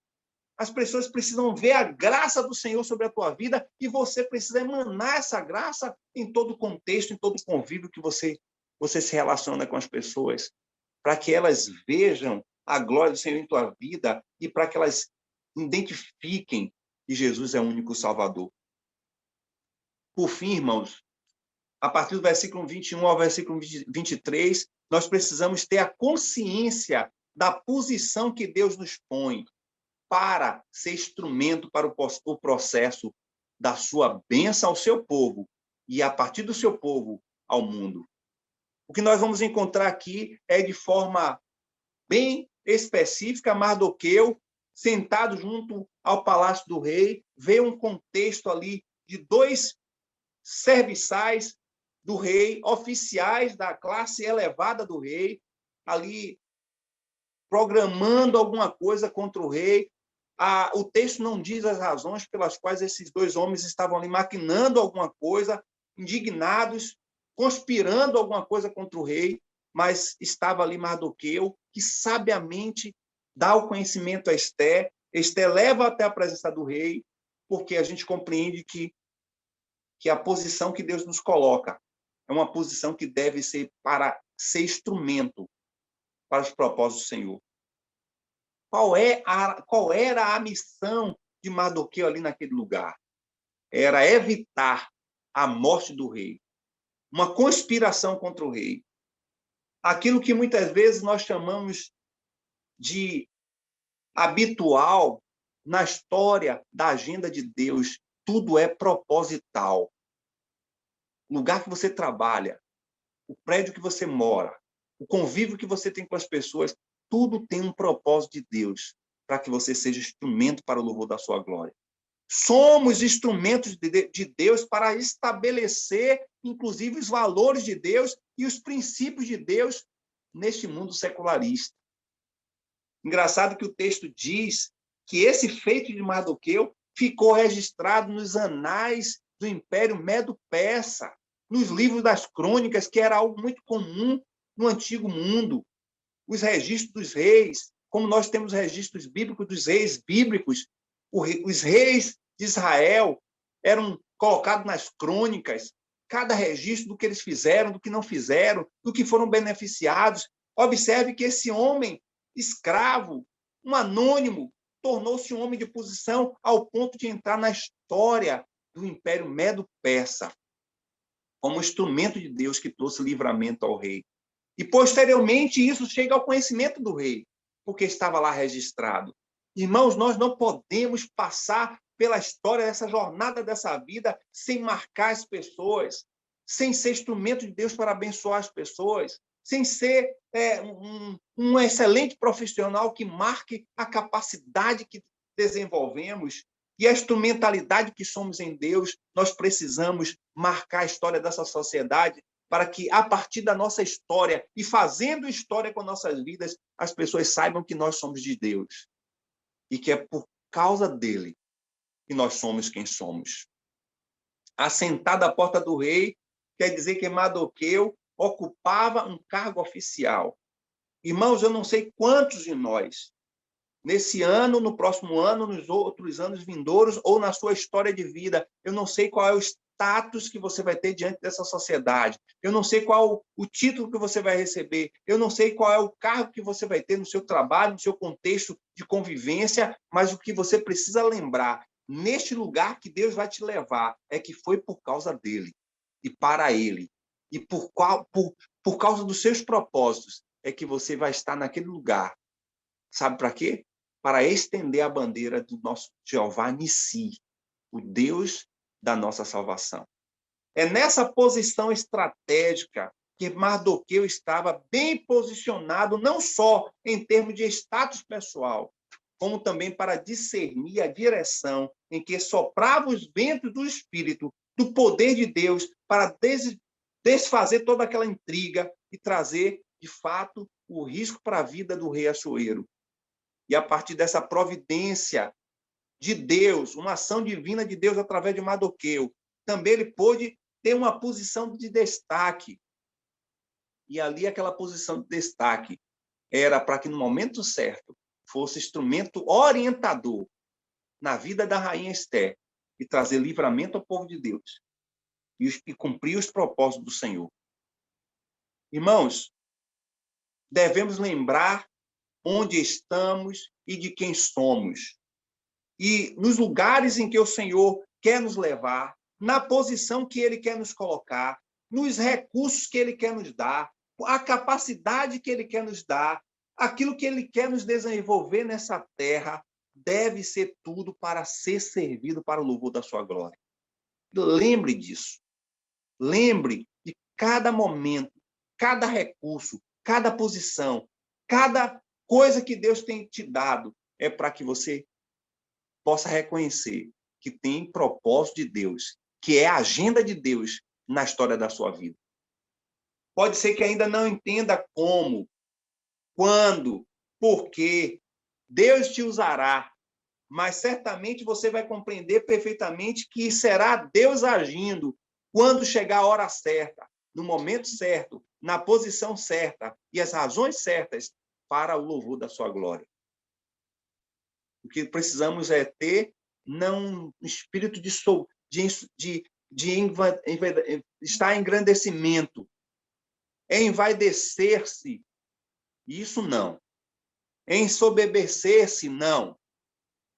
As pessoas precisam ver a graça do Senhor sobre a tua vida e você precisa emanar essa graça em todo o contexto, em todo o convívio que você se relaciona com as pessoas, para que elas vejam a glória do Senhor em tua vida e para que elas identifiquem que Jesus é o único Salvador. Por fim, irmãos, a partir do versículo 21 ao versículo 23, nós precisamos ter a consciência da posição que Deus nos põe para ser instrumento para o processo da sua bênção ao seu povo e, a partir do seu povo, ao mundo. O que nós vamos encontrar aqui é, de forma bem específica, Mardoqueu, sentado junto ao palácio do rei, vê um contexto ali de 2 serviçais do rei, oficiais da classe elevada do rei, ali programando alguma coisa contra o rei. O texto não diz as razões pelas quais esses 2 homens estavam ali maquinando alguma coisa, indignados, conspirando alguma coisa contra o rei, mas estava ali Mardoqueu, que sabiamente dá o conhecimento a Esté. Esté leva até a presença do rei, porque a gente compreende que a posição que Deus nos coloca é uma posição que deve ser para ser instrumento para os propósitos do Senhor. Qual era a missão de Mardoqueu ali naquele lugar? Era evitar a morte do rei, uma conspiração contra o rei. Aquilo que muitas vezes nós chamamos de habitual na história da agenda de Deus, tudo é proposital. O lugar que você trabalha, o prédio que você mora, o convívio que você tem com as pessoas, tudo tem um propósito de Deus, para que você seja instrumento para o louvor da sua glória. Somos instrumentos de Deus para estabelecer, inclusive, os valores de Deus e os princípios de Deus neste mundo secularista. Engraçado que o texto diz que esse feito de Mardoqueu ficou registrado nos anais do Império Medo-Persa, nos livros das crônicas, que era algo muito comum no antigo mundo. Os registros dos reis, como nós temos registros bíblicos dos reis bíblicos, os reis de Israel eram colocados nas crônicas, cada registro do que eles fizeram, do que não fizeram, do que foram beneficiados. Observe que esse homem escravo, um anônimo, tornou-se um homem de posição ao ponto de entrar na história do Império Medo-Persa, como instrumento de Deus que trouxe livramento ao rei. E, posteriormente, isso chega ao conhecimento do rei, porque estava lá registrado. Irmãos, nós não podemos passar pela história dessa jornada dessa vida sem marcar as pessoas, sem ser instrumento de Deus para abençoar as pessoas, sem ser um excelente profissional que marque a capacidade que desenvolvemos e a instrumentalidade que somos em Deus. Nós precisamos marcar a história dessa sociedade para que, a partir da nossa história e fazendo história com nossas vidas, as pessoas saibam que nós somos de Deus e que é por causa dele que nós somos quem somos. Assentado à porta do rei, quer dizer que Mardoqueu ocupava um cargo oficial. Irmãos, eu não sei quantos de nós, nesse ano, no próximo ano, nos outros anos vindouros, ou na sua história de vida, eu não sei qual é o status que você vai ter diante dessa sociedade, eu não sei qual o título que você vai receber, eu não sei qual é o cargo que você vai ter no seu trabalho, no seu contexto de convivência, mas o que você precisa lembrar, neste lugar que Deus vai te levar, é que foi por causa dele, e para ele, e por causa dos seus propósitos, é que você vai estar naquele lugar. Sabe para quê? Para estender a bandeira do nosso Jeová Nissi, o Deus da nossa salvação. É nessa posição estratégica que Mardoqueu estava bem posicionado, não só em termos de status pessoal, como também para discernir a direção em que sopravam os ventos do Espírito, do poder de Deus, para desfazer toda aquela intriga e trazer, de fato, o risco para a vida do rei Assuero. E a partir dessa providência de Deus, uma ação divina de Deus através de Mardoqueu, também ele pôde ter uma posição de destaque. E ali aquela posição de destaque era para que no momento certo fosse instrumento orientador na vida da rainha Esther e trazer livramento ao povo de Deus e cumprir os propósitos do Senhor. Irmãos, devemos lembrar onde estamos e de quem somos. E nos lugares em que o Senhor quer nos levar, na posição que Ele quer nos colocar, nos recursos que Ele quer nos dar, a capacidade que Ele quer nos dar, aquilo que Ele quer nos desenvolver nessa terra, deve ser tudo para ser servido para o louvor da sua glória. Lembre disso. Lembre de cada momento, cada recurso, cada posição, cada coisa que Deus tem te dado, é para que você possa reconhecer que tem propósito de Deus, que é a agenda de Deus na história da sua vida. Pode ser que ainda não entenda como, quando, por quê. Deus te usará, mas certamente você vai compreender perfeitamente que será Deus agindo quando chegar a hora certa, no momento certo, na posição certa e as razões certas para o louvor da sua glória. O que precisamos é ter não um espírito de estar em engrandecimento, envaidecer-se, isso não. Ensoberbecer-se, não.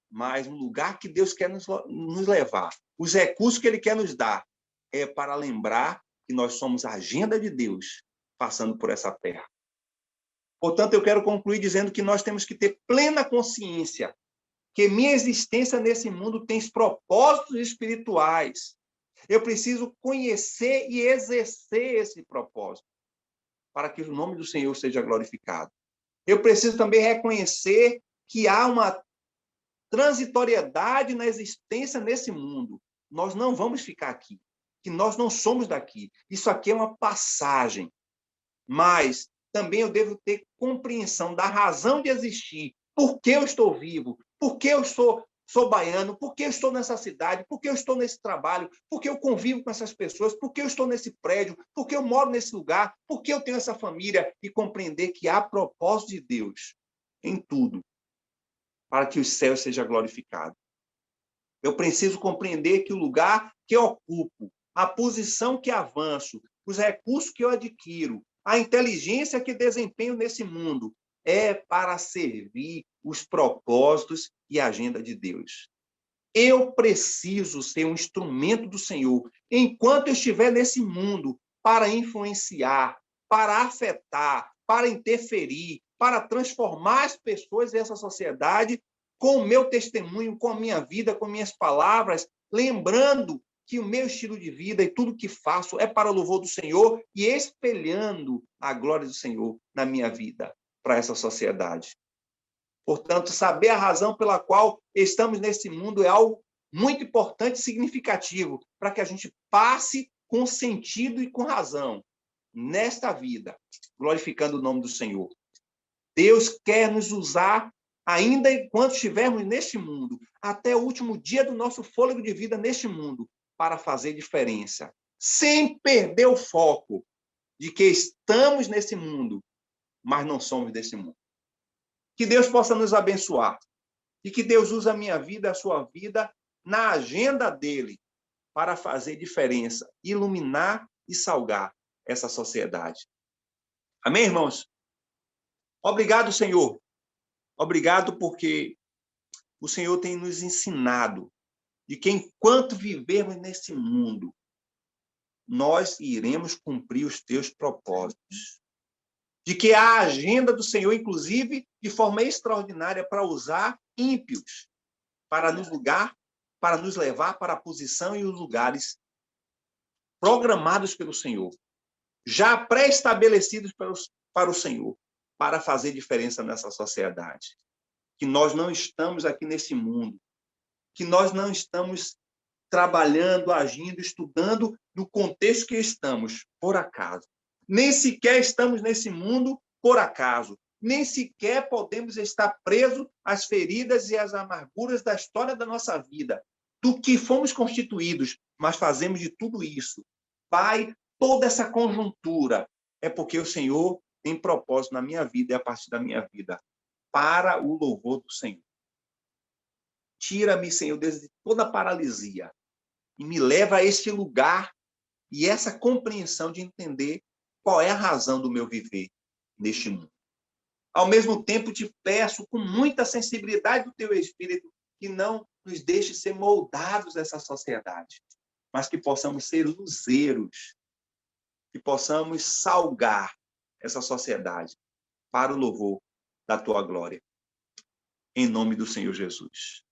Mas um lugar que Deus quer nos levar, os recursos que Ele quer nos dar, é para lembrar que nós somos a agenda de Deus passando por essa terra. Portanto, eu quero concluir dizendo que nós temos que ter plena consciência que minha existência nesse mundo tem propósitos espirituais. Eu preciso conhecer e exercer esse propósito para que o nome do Senhor seja glorificado. Eu preciso também reconhecer que há uma transitoriedade na existência nesse mundo. Nós não vamos ficar aqui, que nós não somos daqui. Isso aqui é uma passagem. Mas também eu devo ter compreensão da razão de existir. Por que eu estou vivo? Por que eu sou baiano? Por que eu estou nessa cidade? Por que eu estou nesse trabalho? Por que eu convivo com essas pessoas? Por que eu estou nesse prédio? Por que eu moro nesse lugar? Por que eu tenho essa família? E compreender que há propósito de Deus em tudo, para que o céu seja glorificado. Eu preciso compreender que o lugar que eu ocupo, a posição que avanço, os recursos que eu adquiro, a inteligência que desempenho nesse mundo é para servir os propósitos e a agenda de Deus. Eu preciso ser um instrumento do Senhor enquanto eu estiver nesse mundo para influenciar, para afetar, para interferir, para transformar as pessoas dessa sociedade com o meu testemunho, com a minha vida, com minhas palavras, lembrando que o meu estilo de vida e tudo que faço é para o louvor do Senhor e espelhando a glória do Senhor na minha vida para essa sociedade. Portanto, saber a razão pela qual estamos nesse mundo é algo muito importante e significativo para que a gente passe com sentido e com razão nesta vida, glorificando o nome do Senhor. Deus quer nos usar ainda enquanto estivermos neste mundo, até o último dia do nosso fôlego de vida neste mundo, para fazer diferença, sem perder o foco de que estamos nesse mundo, mas não somos desse mundo. Que Deus possa nos abençoar e que Deus use a minha vida, a sua vida, na agenda dele, para fazer diferença, iluminar e salgar essa sociedade. Amém, irmãos? Obrigado, Senhor. Obrigado porque o Senhor tem nos ensinado de que enquanto vivermos nesse mundo, nós iremos cumprir os teus propósitos. De que a agenda do Senhor, inclusive, de forma extraordinária, para usar ímpios, para nos levar para a posição e os lugares programados pelo Senhor, já pré-estabelecidos para o Senhor, para fazer diferença nessa sociedade. Que nós não estamos aqui nesse mundo, que nós não estamos trabalhando, agindo, estudando no contexto que estamos, por acaso. Nem sequer estamos nesse mundo por acaso, nem sequer podemos estar presos às feridas e às amarguras da história da nossa vida, do que fomos constituídos, mas fazemos de tudo isso. Pai, toda essa conjuntura é porque o Senhor tem propósito na minha vida e a partir da minha vida, para o louvor do Senhor. Tira-me, Senhor, desde toda a paralisia e me leva a este lugar e essa compreensão de entender qual é a razão do meu viver neste mundo. Ao mesmo tempo, te peço com muita sensibilidade do teu Espírito que não nos deixe ser moldados dessa sociedade, mas que possamos ser luzeiros, que possamos salgar essa sociedade para o louvor da tua glória. Em nome do Senhor Jesus.